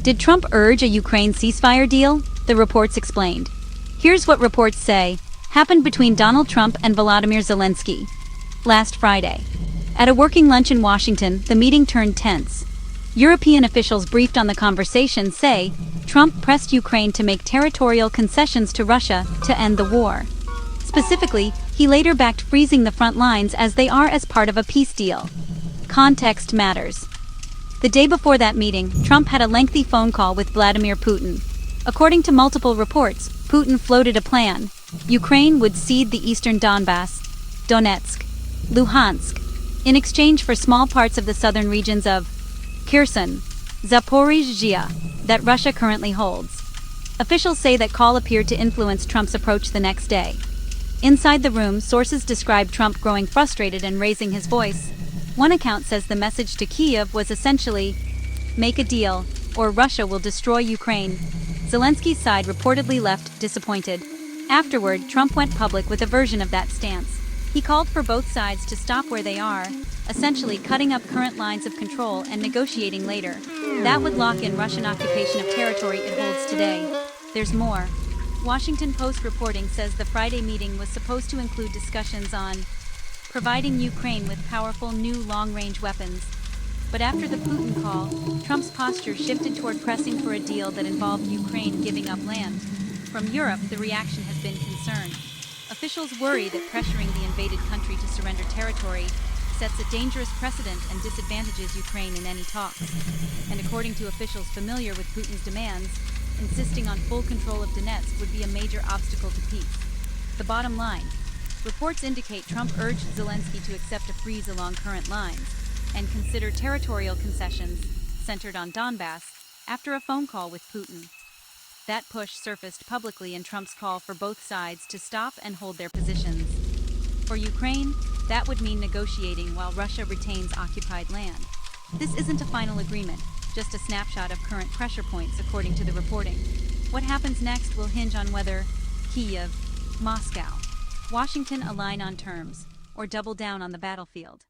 Did Trump urge a Ukraine ceasefire deal? The reports explained. Here's what reports say happened between Donald Trump and Volodymyr Zelenskyy last Friday. At a working lunch in Washington, the meeting turned tense. European officials briefed on the conversation say Trump pressed Ukraine to make territorial concessions to Russia to end the war. Specifically, he later backed freezing the front lines as they are as part of a peace deal. Context matters. The day before that meeting, Trump had a lengthy phone call with Vladimir Putin. According to multiple reports, Putin floated a plan. Ukraine would cede the eastern Donbass, Donetsk, Luhansk, in exchange for small parts of the southern regions of Kherson, Zaporizhzhia, that Russia currently holds. Officials say that call appeared to influence Trump's approach the next day. Inside the room, sources describe Trump growing frustrated and raising his voice. One account says the message to Kyiv was essentially, "Make a deal, or Russia will destroy Ukraine." Zelensky's side reportedly left disappointed. Afterward, Trump went public with a version of that stance. He called for both sides to stop where they are, essentially cutting up current lines of control and negotiating later. That would lock in Russian occupation of territory it holds today. There's more. Washington Post reporting says the Friday meeting was supposed to include discussions on providing Ukraine with powerful new long-range weapons. But after the Putin call, Trump's posture shifted toward pressing for a deal that involved Ukraine giving up land. From Europe, the reaction has been concerned. Officials worry that pressuring the invaded country to surrender territory sets a dangerous precedent and disadvantages Ukraine in any talks. And according to officials familiar with Putin's demands, insisting on full control of Donetsk would be a major obstacle to peace. The bottom line, reports indicate Trump urged Zelenskyy to accept a freeze along current lines and consider territorial concessions centered on Donbass after a phone call with Putin. That push surfaced publicly in Trump's call for both sides to stop and hold their positions. For Ukraine, that would mean negotiating while Russia retains occupied land. This isn't a final agreement, just a snapshot of current pressure points according to the reporting. What happens next will hinge on whether Kyiv, Moscow, Washington align on terms or double down on the battlefield.